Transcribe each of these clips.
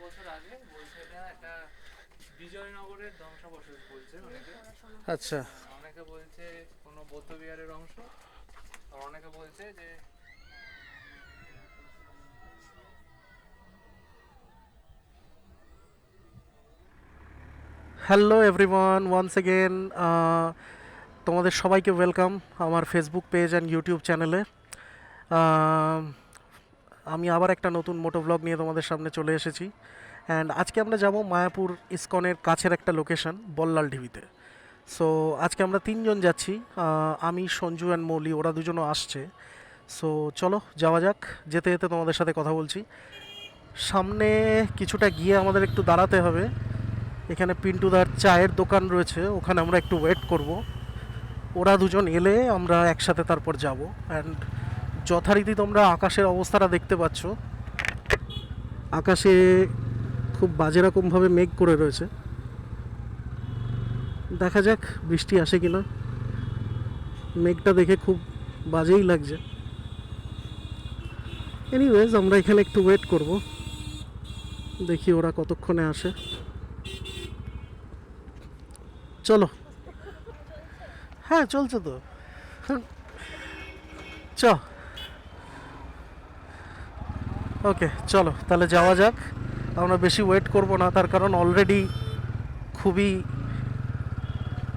বছর আগে বলছে এটা একটা বিজয়নগরের ধ্বংসাবশেষ বলছে অনেকে। আচ্ছা। অনেকে বলছে কোনো বৌদ্ধ বিহারের অংশ, আর অনেকে বলছে যে হ্যালো এভরিওয়ান, ওয়ান্স এগেন তোমাদের সবাইকে ওয়েলকাম আমার ফেসবুক পেজ অ্যান্ড ইউটিউব চ্যানেলে। আমি আবার একটা নতুন মোটো ব্লগ নিয়ে তোমাদের সামনে চলে এসেছি। অ্যান্ড আজকে আমরা যাব মায়াপুর ইসকনের কাছের একটা লোকেশন বল্লাল ঢিবিতে। সো আজকে আমরা তিনজন যাচ্ছি, আমি, সঞ্জু অ্যান্ড মৌলি, ওরা দুজনও আসছে। সো চলো যাওয়া যাক। যেতে যেতে তোমাদের সাথে কথা বলছি। সামনে কিছুটা গিয়ে আমাদের একটু দাঁড়াতে হবে। এখানে পিন্টুদার চায়ের দোকান রয়েছে, ওখানে আমরা একটু ওয়েট করব। ওরা দুজন এলে আমরা একসাথে তারপর যাব। অ্যান্ড যথারীতি তোমরা আকাশের অবস্থাটা দেখতে পাচ্ছ। আকাশে খুব বাজে রকমভাবে মেঘ করে রয়েছে। দেখা যাক বৃষ্টি আসে কিনা। মেঘটা দেখে খুব বাজেই লাগছে। এনিওয়েজ আমরা এখানে একটু ওয়েট করব, দেখি ওরা কতক্ষণে আসে। চলো। হ্যাঁ চলছে তো। চ ওকে চলো তাহলে যাওয়া যাক। আমরা বেশি ওয়েট করব না, তার কারণ অলরেডি খুবই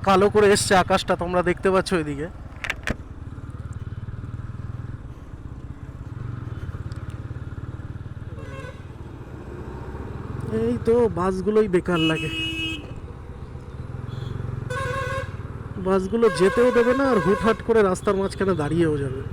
কালো করে এসছে আকাশটা, তোমরা দেখতে পাচ্ছ ওইদিকে। এই তো বাসগুলোই বেকার লাগে, বাসগুলো যেতেও দেবে না আর হুটহাট করে রাস্তার মাঝখানে দাঁড়িয়েও যাবে।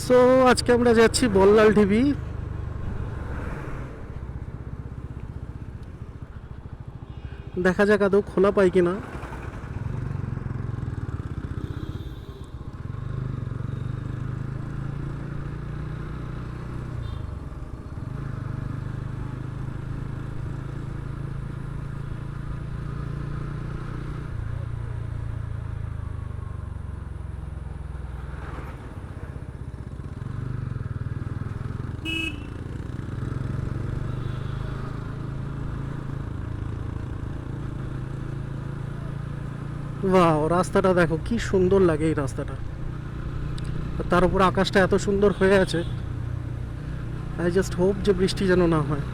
সো আজকে আমরা যাচ্ছি বল্লাল ঢিবি। দেখা যাক আদৌ খোলা পাই কিনা। বাহ, রাস্তাটা দেখো কি সুন্দর লাগে এই রাস্তাটা। আর তার উপর আকাশটা এত সুন্দর হয়ে আছে। আই জাস্ট হোপ যে বৃষ্টি যেন না হয়।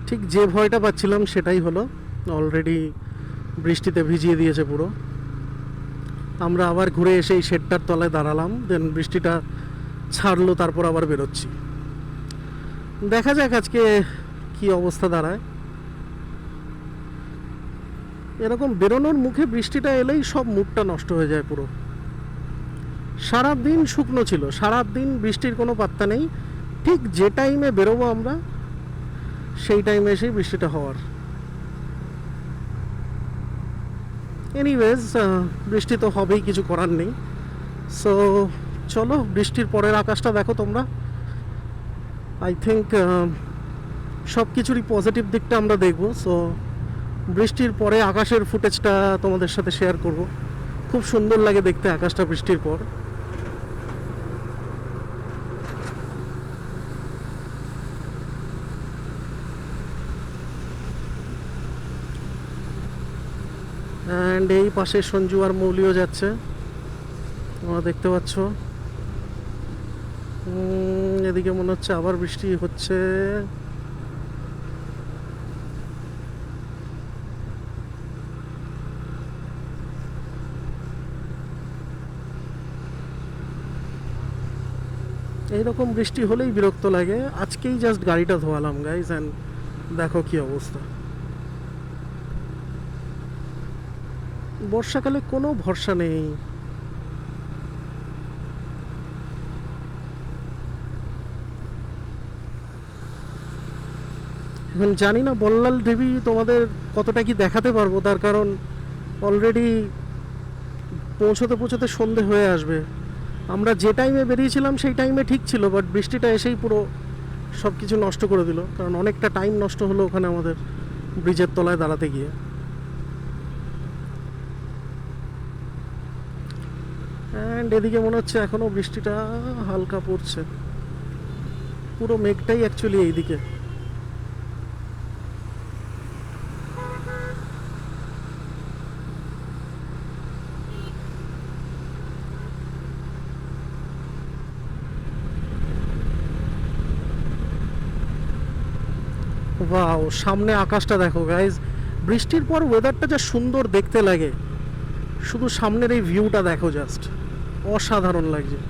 ঠিক যে ভয়টা পাচ্ছিলাম সেটাই হলো। অলরেডি বৃষ্টিতে ভিজিয়ে দিয়েছে পুরো। আমরা আবার ঘুরে এসে এই শেডটার তলায় দাঁড়ালাম, দেন বৃষ্টিটা ছাড়লো, তারপর আবার বেরোচ্ছি। দেখা যাক আজকে কি অবস্থা দাঁড়ায়। এরকম বেরোনোর মুখে বৃষ্টিটা এলেই সব মুডটা নষ্ট হয়ে যায় পুরো। সারা দিন শুকনো ছিল, সারা দিন বৃষ্টির কোনো পাত্তা নেই। ঠিক যে টাইমে বেরোবো আমরা সেই টাইমে এসেই বৃষ্টিটা হওয়ার। এনিওয়েজ, বৃষ্টি তো হবেই, কিছু করার নেই। সো চলো, বৃষ্টির পরের আকাশটা দেখো তোমরা। আই থিঙ্ক সব কিছুরই পজিটিভ দিকটা আমরা দেখবো। সো বৃষ্টির পরে আকাশের ফুটেজটা তোমাদের সাথে শেয়ার করব। খুব সুন্দর লাগে দেখতে আকাশটা বৃষ্টির পর। অ্যান্ড এই পাশে সঞ্জু আর মৌলিও যাচ্ছে, তোমরা দেখতে পাচ্ছ। এদিকে মনে হচ্ছে আবার বৃষ্টি হচ্ছে। এইরকম বৃষ্টি হলেই বিরক্ত লাগে। আজকেই জাস্ট গাড়িটা ধোয়ালাম গাইজ, অ্যান্ড দেখো কি অবস্থা। বর্ষাকালে কোনো ভরসা নেই। এখন জানি না বল্লাল ঢিবি তোমাদের কতটা কি দেখাতে পারবো, তার কারণ অলরেডি পৌঁছতে পৌঁছতে সন্ধে হয়ে আসবে। আমরা যে টাইমে বেরিয়েছিলাম সেই টাইমে ঠিক ছিল, বাট বৃষ্টিটা এসেই পুরো সব কিছু নষ্ট করে দিল। কারণ অনেকটা টাইম নষ্ট হলো ওখানে আমাদের ব্রিজের তলায় দাঁড়াতে গিয়ে। অ্যান্ড এদিকে মনে হচ্ছে এখনও বৃষ্টিটা হালকা পড়ছে। পুরো মেঘটাই অ্যাকচুয়ালি এইদিকে। ওয়াও, সামনে আকাশটা দেখো গাইজ। বৃষ্টির পর ওয়েদারটা যা সুন্দর দেখতে লাগে, শুধু সামনের এই ভিউটা দেখো, জাস্ট অসাধারণ লাগছে।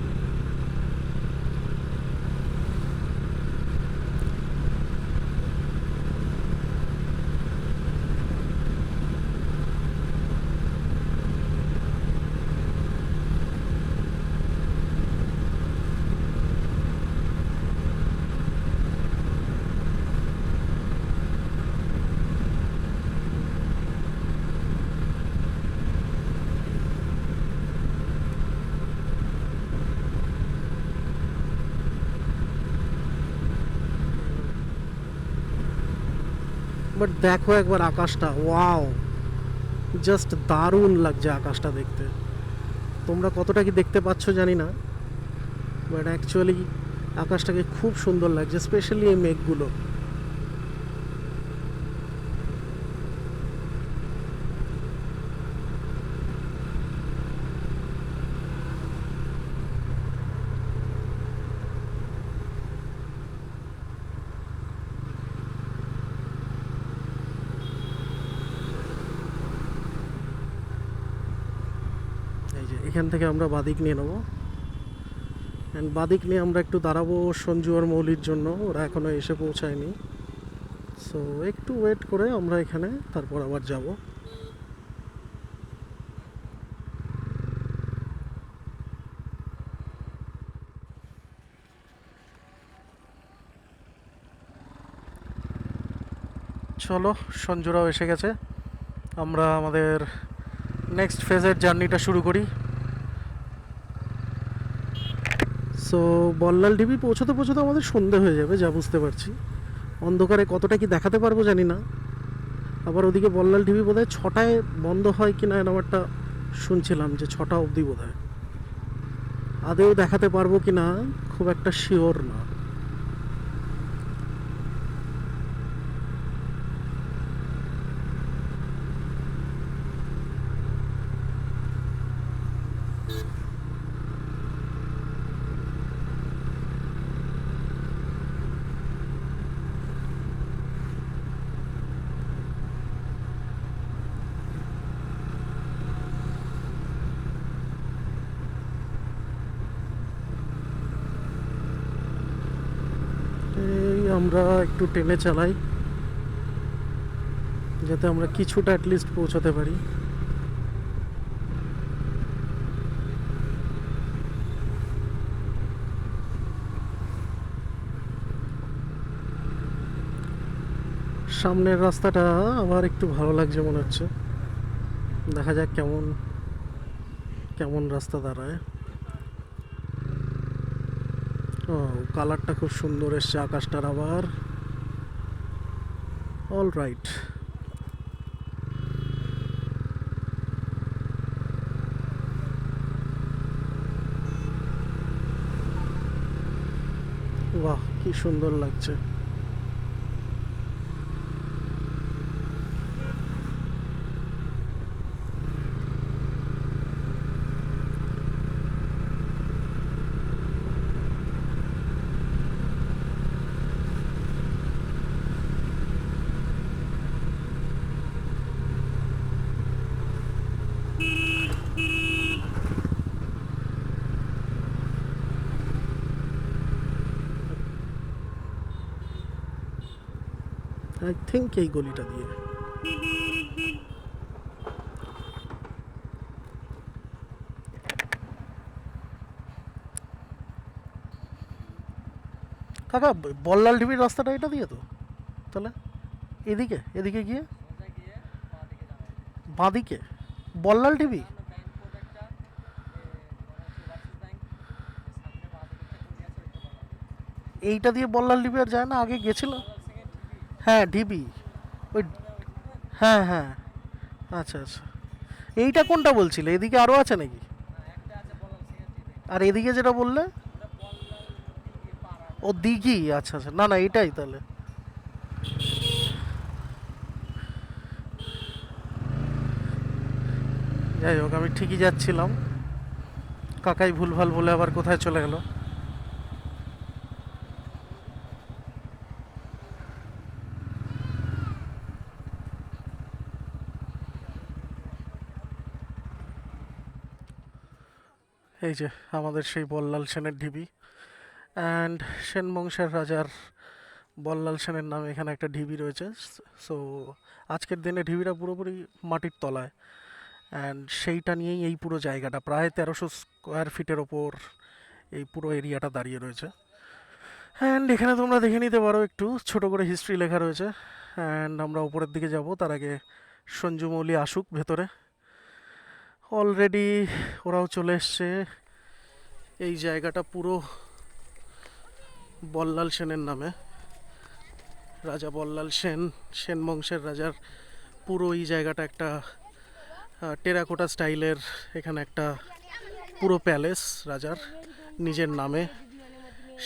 বাট দেখো একবার আকাশটা, ওয়াও, জাস্ট দারুণ লাগছে আকাশটা দেখতে। তোমরা কতটা কি দেখতে পাচ্ছ জানি না, বাট অ্যাকচুয়ালি আকাশটাকে খুব সুন্দর লাগছে, স্পেশালি এই মেঘগুলো। এই যে এখান থেকে আমরা বাদিক নিয়ে নেবো, অ্যান্ড বাদিক নিয়ে আমরা একটু দাঁড়াবো সঞ্জু আর মৌলির জন্য। ওরা এখনও এসে পৌঁছায়নি। সো একটু ওয়েট করে আমরা এখানে তারপর আবার যাব। চলো, সঞ্জুরাও এসে গেছে। আমরা আমাদের নেক্সট ফেজের জার্নিটা শুরু করি। সো বল্লাল ঢিবি পৌঁছতে পৌঁছতে আমাদের সন্ধে হয়ে যাবে, যা বুঝতে পারছি। অন্ধকারে কতটা কি দেখাতে পারবো জানি না। আবার ওদিকে বল্লাল ঢিবি বোধহয় 6টায় বন্ধ হয় কি না, এরকম একটা শুনছিলাম যে 6টা অবধি বোধহয়। আদেও দেখাতে পারবো কি না খুব একটা শিওর না। এই আমরা একটু টেনে চালাই যাতে আমরা কিছুটা অ্যাটলিস্ট পৌঁছাতে পারি। সামনের রাস্তাটা আমার একটু ভালো লাগছে মনে হচ্ছে, দেখা যাক কেমন কেমন রাস্তা দাঁড়ায়। ও, কালারটা খুব সুন্দর এসছে আকাশটার আবার। অল রাইট, বাহ কি সুন্দর লাগছে। আই থিঙ্ক এই গলিটা দিয়ে। কাকা, বল্লাল ঢিবির রাস্তাটা এটা দিয়ে তো তাহলে? এদিকে এদিকে গিয়ে সোজা গিয়ে বাঁ দিকে যাবে। বাঁদিকে বল্লাল ঢিবি? সামনে ব্যাংক কোড একটা ওভারসিজ ব্যাংক, সামনে বাঁ দিকে একটা গলি আছে, ওইটা বলা যায়। এইটা দিয়ে বল্লাল ঢিবি আর যায় না? আগে গেছিল। বলাল সিং এর টিভি হ্যাঁ ঢিবি, ওই হ্যাঁ হ্যাঁ, আচ্ছা আচ্ছা। এইটা কোনটা বলছিলে? এদিকে আরও আছে নাকি? না, একটা আছে বলাল সিং এর টিভি, আর এদিকে যেটা বললে ওটা বল্লাল দিঘি পাড়া। ও দিঘি, আচ্ছা আচ্ছা, না না এটাই তাহলে। যাই হোক, আমি ঠিকই যাচ্ছিলাম, কাকাই ভুলভাল বলে আবার কোথায় চলে গেল। এই যে আমাদের সেই বল্লাল সেনের ঢিবি, অ্যান্ড সেন বংশের রাজার বল্লাল সেনের নামে এখানে একটা ঢিবি রয়েছে। সো আজকের দিনে ঢিবিটা পুরোপুরি মাটির তলায়, অ্যান্ড সেইটা নিয়েই এই পুরো জায়গাটা প্রায় 1300 স্কোয়ার ফিটের ওপর এই পুরো এরিয়াটা দাঁড়িয়ে রয়েছে। অ্যান্ড এখানে তোমরা দেখে নিতে পারো, একটু ছোট করে হিস্ট্রি লেখা রয়েছে। অ্যান্ড আমরা উপরের দিকে যাব, তার আগে সঞ্জু মৌলি আসুক ভেতরে। অলরেডি ওরাও চলে এসছে। এই জায়গাটা পুরো বল্লাল সেনের নামে, রাজা বল্লাল সেন, সেন বংশের রাজার পুরো এই জায়গাটা একটা টেরাকোটা স্টাইলের, এখানে একটা পুরো প্যালেস রাজার নিজের নামে,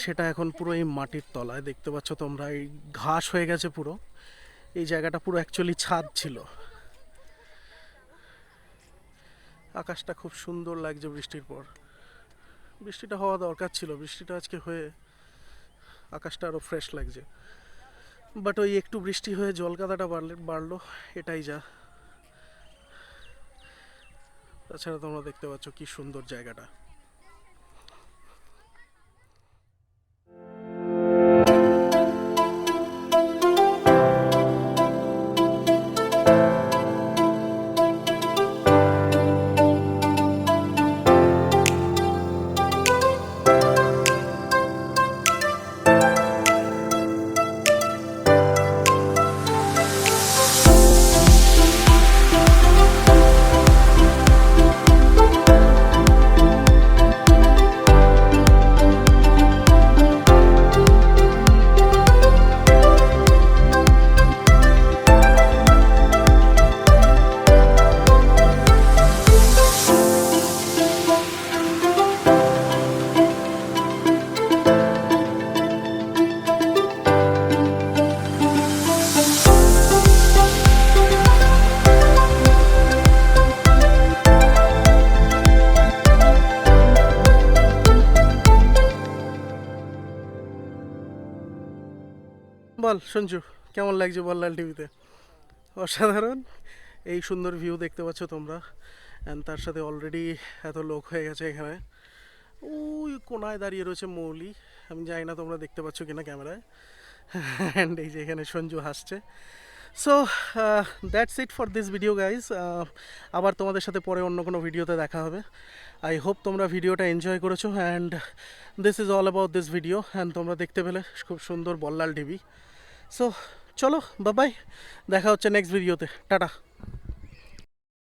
সেটা এখন পুরো এই মাটির তলায় দেখতে পাচ্ছ তোমরা। এই ঘাস হয়ে গেছে পুরো, এই জায়গাটা পুরো অ্যাকচুয়ালি ছাদ ছিল। আকাশটা খুব সুন্দর লাগছে বৃষ্টির পর। বৃষ্টিটা হওয়া দরকার ছিল, বৃষ্টিটা আজকে হয়ে আকাশটা আরও ফ্রেশ লাগছে। বাট ওই একটু বৃষ্টি হয়ে জলকাদাটা বাড়লো, এটাই যা। তাছাড়া তোমরা দেখতে পাচ্ছ কি সুন্দর জায়গাটা। বল সঞ্জু, কেমন লাগছে বল্লাল টিভিতে? অসাধারণ। এই সুন্দর ভিউ দেখতে পাচ্ছ তোমরা, অ্যান্ড তার সাথে অলরেডি এত লোক হয়ে গেছে এখানে। ওই কোনায় দাঁড়িয়ে রয়েছে মৌলি, আমি জানি না তোমরা দেখতে পাচ্ছ কিনা ক্যামেরায়। অ্যান্ড এই যে এখানে সঞ্জু হাসছে। So that's it for this video guys. আবার তোমাদের সাথে পরে অন্য কোনো ভিডিওতে দেখা হবে। আই হোপ তোমরা ভিডিওটা এনজয় করেছো, and this is all about this video. And তোমরা দেখতে পেলে খুব সুন্দর বল্লাল ঢিবি। সো চলো বাই, দেখা হচ্ছে নেক্সট ভিডিওতে। টাটা।